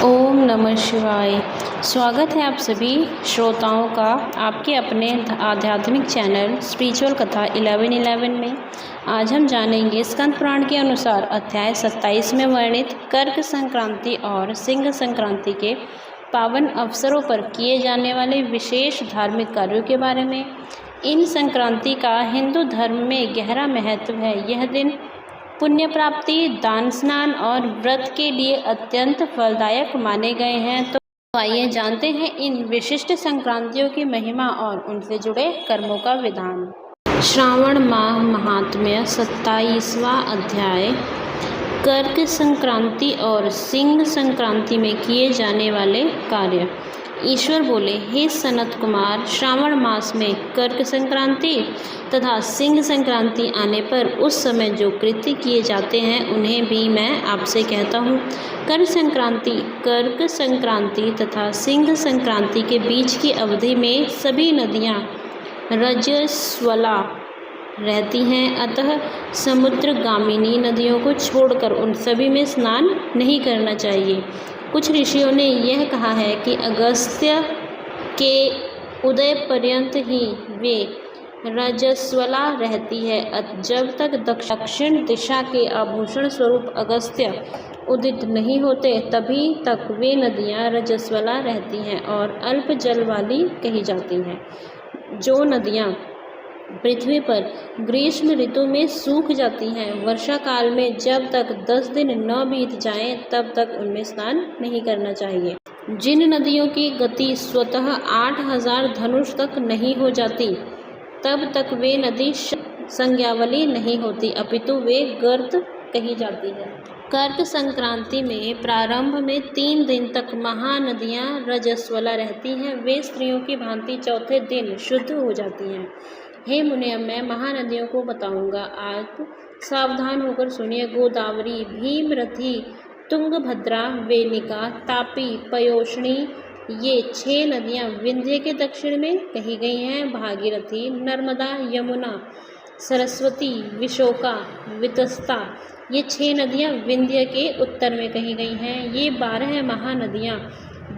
ओम नमः शिवाय। स्वागत है आप सभी श्रोताओं का आपके अपने आध्यात्मिक चैनल स्पिरिचुअल कथा 1111 में। आज हम जानेंगे स्कंद पुराण के अनुसार अध्याय 27 में वर्णित कर्क संक्रांति और सिंह संक्रांति के पावन अवसरों पर किए जाने वाले विशेष धार्मिक कार्यों के बारे में। इन संक्रांति का हिंदू धर्म में गहरा महत्व है। यह दिन पुण्य प्राप्ति, दान, स्नान और व्रत के लिए अत्यंत फलदायक माने गए हैं। तो आइए जानते हैं इन विशिष्ट संक्रांतियों की महिमा और उनसे जुड़े कर्मों का विधान। श्रावण माह महात्म्य 27वां अध्याय। कर्क संक्रांति और सिंह संक्रांति में किए जाने वाले कार्य। ईश्वर बोले, हे सनत कुमार, श्रावण मास में कर्क संक्रांति तथा सिंह संक्रांति आने पर उस समय जो कृत्य किए जाते हैं उन्हें भी मैं आपसे कहता हूँ। कर्क संक्रांति तथा सिंह संक्रांति के बीच की अवधि में सभी नदियाँ रजस्वला रहती हैं, अतः समुद्रगामिनी नदियों को छोड़कर उन सभी में स्नान नहीं करना चाहिए। कुछ ऋषियों ने यह कहा है कि अगस्त्य के उदय पर्यंत ही वे रजस्वला रहती है। जब तक दक्षिण दिशा के आभूषण स्वरूप अगस्त्य उदित नहीं होते तभी तक वे नदियाँ रजस्वला रहती हैं और अल्प जल वाली कही जाती हैं। जो नदियाँ पृथ्वी पर ग्रीष्म ऋतु में सूख जाती हैं, वर्षा काल में जब तक 10 दिन न बीत जाएं तब तक उनमें स्नान नहीं करना चाहिए। जिन नदियों की गति स्वतः 8000 धनुष तक नहीं हो जाती तब तक वे नदी संज्ञावली नहीं होती, अपितु वे गर्त कही जाती है। कर्क संक्रांति में प्रारंभ में 3 दिन तक महानदियाँ रजस्वला रहती हैं। वे स्त्रियों की भांति चौथे दिन शुद्ध हो जाती हैं। हे मुने, मैं महानदियों को बताऊंगा, आप सावधान होकर सुनिए। गोदावरी, भीमरथी, तुंगभद्रा, वेनिका, तापी, पयोष्णी, ये 6 नदियां विंध्य के दक्षिण में कही गई हैं। भागीरथी, नर्मदा, यमुना, सरस्वती, विशोका, वितस्ता, ये 6 नदियां विंध्य के उत्तर में कही गई हैं। ये 12 महानदियां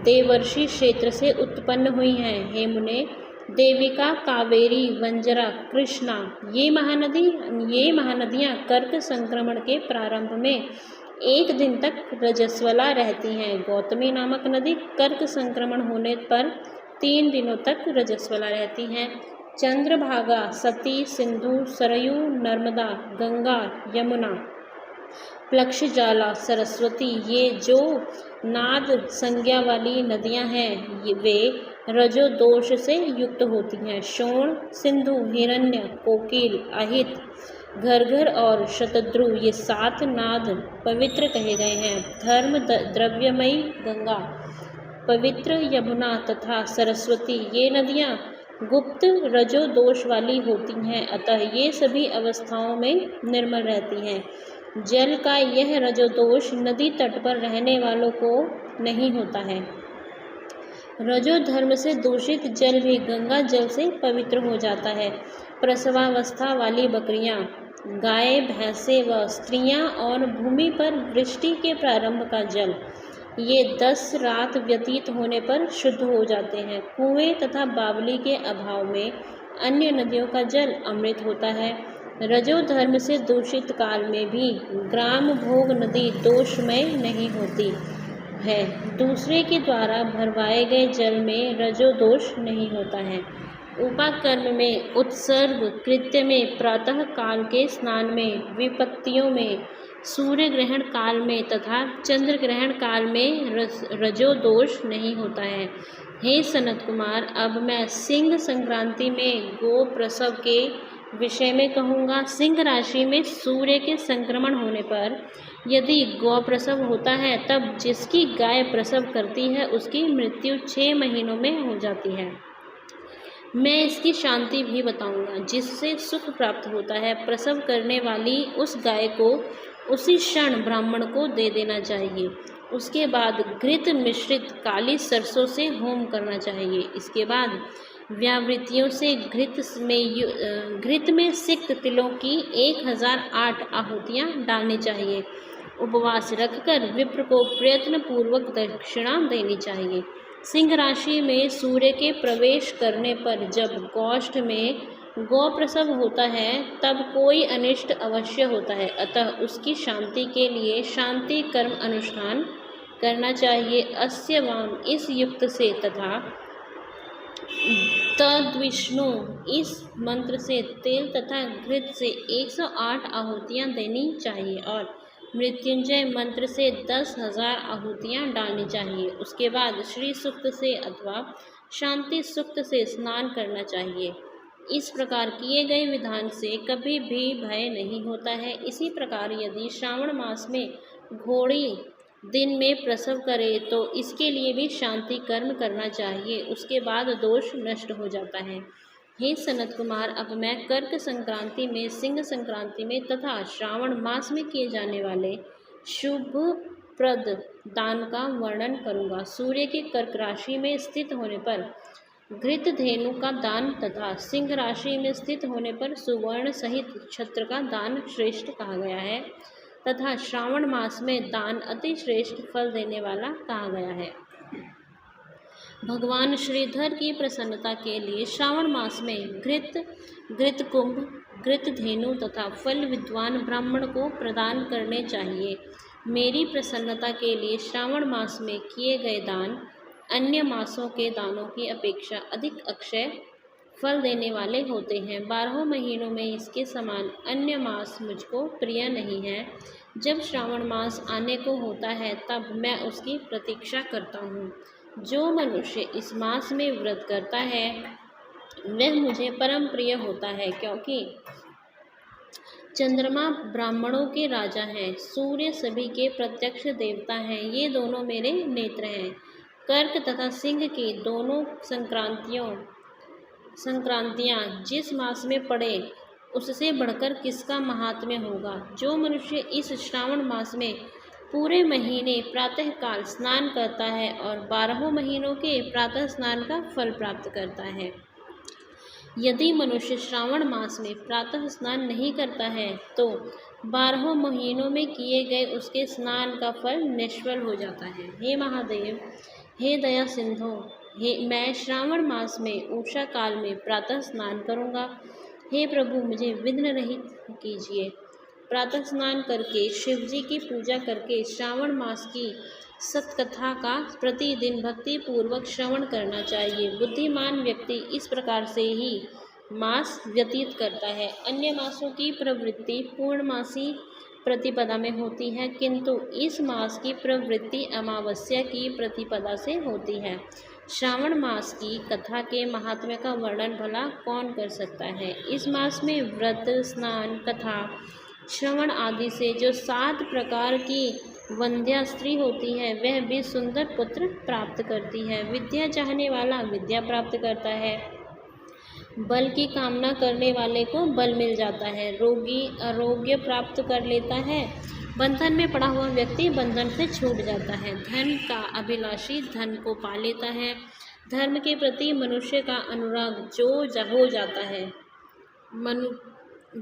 देवर्षि क्षेत्र से उत्पन्न हुई हैं। हे मुने, देविका, कावेरी, वंजरा, कृष्णा, ये महानदियाँ कर्क संक्रमण के प्रारंभ में 1 दिन तक रजस्वला रहती हैं। गौतमी नामक नदी कर्क संक्रमण होने पर 3 दिनों तक रजस्वला रहती हैं। चंद्रभागा, सती, सिंधु, सरयू, नर्मदा, गंगा, यमुना, प्लक्षजाला, सरस्वती, ये जो नाद संज्ञा वाली नदियां हैं वे रजो दोष से युक्त होती हैं। शोण, सिंधु, हिरण्य, कोकिल, अहित, घरघर और शतद्रु, ये 7 नाद पवित्र कहे गए हैं। धर्म द्रव्यमयी गंगा, पवित्र यमुना तथा सरस्वती, ये नदियाँ गुप्त रजो दोष वाली होती हैं, अतः ये सभी अवस्थाओं में निर्मल रहती हैं। जल का यह रजोदोष नदी तट पर रहने वालों को नहीं होता है। रजो धर्म से दूषित जल भी गंगा जल से पवित्र हो जाता है। प्रसवावस्था वाली बकरियां, गाय, भैंसे व स्त्रियां और भूमि पर वृष्टि के प्रारंभ का जल, ये 10 रात व्यतीत होने पर शुद्ध हो जाते हैं। कुएं तथा बावली के अभाव में अन्य नदियों का जल अमृत होता है। रजो धर्म से दूषित काल में भी ग्राम भोग नदी दोषमय नहीं होती है। दूसरे के द्वारा भरवाए गए जल में रजो दोष नहीं होता है। उपाकर्म में, उत्सर्ग कृत्य में, प्रातः काल के स्नान में, विपत्तियों में, सूर्य ग्रहण काल में तथा चंद्र ग्रहण काल में रजो दोष नहीं होता है। हे सनत कुमार, अब मैं सिंह संक्रांति में गो प्रसव के विषय में कहूँगा। सिंह राशि में सूर्य के संक्रमण होने पर यदि गौ प्रसव होता है तब जिसकी गाय प्रसव करती है उसकी मृत्यु 6 महीनों में हो जाती है। मैं इसकी शांति भी बताऊंगा जिससे सुख प्राप्त होता है। प्रसव करने वाली उस गाय को उसी क्षण ब्राह्मण को दे देना चाहिए। उसके बाद घृत मिश्रित काली सरसों से होम करना चाहिए। इसके बाद व्यावृत्तियों से घृत में सिक्त तिलों की 1008 आहुतियाँ डालनी चाहिए। उपवास रखकर विप्र को प्रयत्न पूर्वक दक्षिणा देनी चाहिए। सिंह राशि में सूर्य के प्रवेश करने पर जब गोष्ठ में गौ प्रसव होता है तब कोई अनिष्ट अवश्य होता है, अतः उसकी शांति के लिए शांति कर्म अनुष्ठान करना चाहिए। अस्य वाम इस युक्त से तथा तद्विष्णु इस मंत्र से तेल तथा घृत से 108 आहुतियाँ देनी चाहिए और मृत्युंजय मंत्र से 10,000 आहुतियाँ डालनी चाहिए। उसके बाद श्री सूक्त से अथवा शांति सूक्त से स्नान करना चाहिए। इस प्रकार किए गए विधान से कभी भी भय नहीं होता है। इसी प्रकार यदि श्रावण मास में घोड़ी दिन में प्रसव करे तो इसके लिए भी शांति कर्म करना चाहिए, उसके बाद दोष नष्ट हो जाता है। हे सनत कुमार, अब मैं कर्क संक्रांति में, सिंह संक्रांति में तथा श्रावण मास में किए जाने वाले शुभ प्रद दान का वर्णन करूँगा। सूर्य के कर्क राशि में स्थित होने पर घृत धेनु का दान तथा सिंह राशि में स्थित होने पर सुवर्ण सहित छत्र का दान श्रेष्ठ कहा गया है तथा श्रावण मास में दान अति श्रेष्ठ फल देने वाला कहा गया है। भगवान श्रीधर की प्रसन्नता के लिए श्रावण मास में घृत कुंभ, घृत धेनु तथा फल विद्वान ब्राह्मण को प्रदान करने चाहिए। मेरी प्रसन्नता के लिए श्रावण मास में किए गए दान अन्य मासों के दानों की अपेक्षा अधिक अक्षय फल देने वाले होते हैं। 12 महीनों में इसके समान अन्य मास मुझको प्रिय नहीं है। जब श्रावण मास आने को होता है तब मैं उसकी प्रतीक्षा करता हूँ। जो मनुष्य इस मास में व्रत करता है वह मुझे परम प्रिय होता है, क्योंकि चंद्रमा ब्राह्मणों के राजा हैं, सूर्य सभी के प्रत्यक्ष देवता हैं, ये दोनों मेरे नेत्र हैं। कर्क तथा सिंह की दोनों संक्रांतियाँ जिस मास में पड़े उससे बढ़कर किसका महात्म्य होगा। जो मनुष्य इस श्रावण मास में पूरे महीने प्रातःकाल स्नान करता है और 12 महीनों के प्रातः स्नान का फल प्राप्त करता है। यदि मनुष्य श्रावण मास में प्रातः स्नान नहीं करता है तो 12 महीनों में किए गए उसके स्नान का फल निष्फल हो जाता है। हे महादेव, हे दया सिंधु, मैं श्रावण मास में उषा काल में प्रातः स्नान करूँगा। हे प्रभु, मुझे विघ्न रहित कीजिए। प्रातः स्नान करके शिवजी की पूजा करके श्रावण मास की सत्कथा का प्रतिदिन भक्ति पूर्वक श्रवण करना चाहिए। बुद्धिमान व्यक्ति इस प्रकार से ही मास व्यतीत करता है। अन्य मासों की प्रवृत्ति पूर्णमासी प्रतिपदा में होती है, किंतु इस मास की प्रवृत्ति अमावस्या की प्रतिपदा से होती है। श्रावण मास की कथा के महात्म्य का वर्णन भला कौन कर सकता है। इस मास में व्रत, स्नान, कथा, श्रवण आदि से जो 7 प्रकार की वंध्या स्त्री होती है वह भी सुंदर पुत्र प्राप्त करती है। विद्या चाहने वाला विद्या प्राप्त करता है, बल की कामना करने वाले को बल मिल जाता है, रोगी आरोग्य प्राप्त कर लेता है, बंधन में पड़ा हुआ व्यक्ति बंधन से छूट जाता है, धन का अभिलाषी धन को पा लेता है, धर्म के प्रति मनुष्य का अनुराग हो जाता है,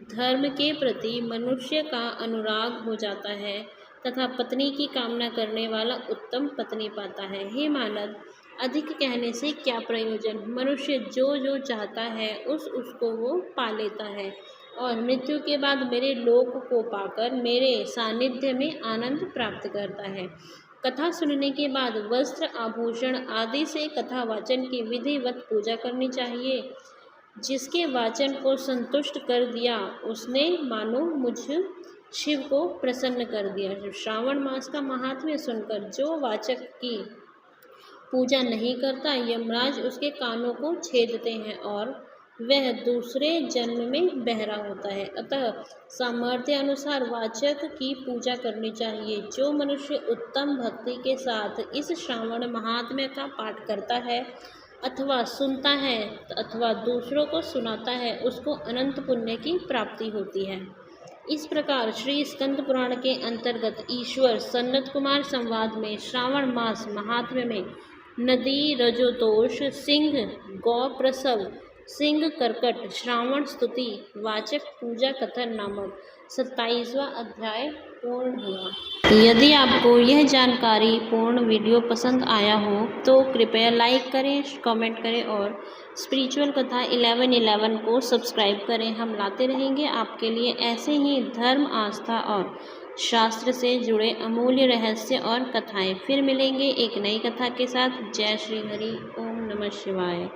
धर्म के प्रति मनुष्य का अनुराग हो जाता है तथा पत्नी की कामना करने वाला उत्तम पत्नी पाता है। हे मानव, अधिक कहने से क्या प्रयोजन। मनुष्य जो चाहता है उसको वो पा लेता है और मृत्यु के बाद मेरे लोक को पाकर मेरे सानिध्य में आनंद प्राप्त करता है। कथा सुनने के बाद वस्त्र, आभूषण आदि से कथा वाचन की विधिवत पूजा करनी चाहिए। जिसके वाचन को संतुष्ट कर दिया उसने मानो मुझ शिव को प्रसन्न कर दिया। श्रावण मास का महात्म्य सुनकर जो वाचक की पूजा नहीं करता, यमराज उसके कानों को छेदते हैं और वह दूसरे जन्म में बहरा होता है। अतः सामर्थ्य अनुसार वाचक की पूजा करनी चाहिए। जो मनुष्य उत्तम भक्ति के साथ इस श्रावण महात्म्य का पाठ करता है अथवा सुनता है अथवा दूसरों को सुनाता है, उसको अनंत पुण्य की प्राप्ति होती है। इस प्रकार श्री स्कंद पुराण के अंतर्गत ईश्वर सनत कुमार संवाद में श्रावण मास महात्म्य में नदी रजोदोष, सिंह गौ प्रसव, सिंह कर्कट, श्रावण स्तुति, वाचक पूजा कथन नामक 27वां अध्याय पूर्ण हुआ। यदि आपको यह जानकारी पूर्ण वीडियो पसंद आया हो तो कृपया लाइक करें, कमेंट करें और स्पिरिचुअल कथा 1111 को सब्सक्राइब करें। हम लाते रहेंगे आपके लिए ऐसे ही धर्म, आस्था और शास्त्र से जुड़े अमूल्य रहस्य और कथाएं। फिर मिलेंगे एक नई कथा के साथ। जय श्री हरि। ओम नमः शिवाय।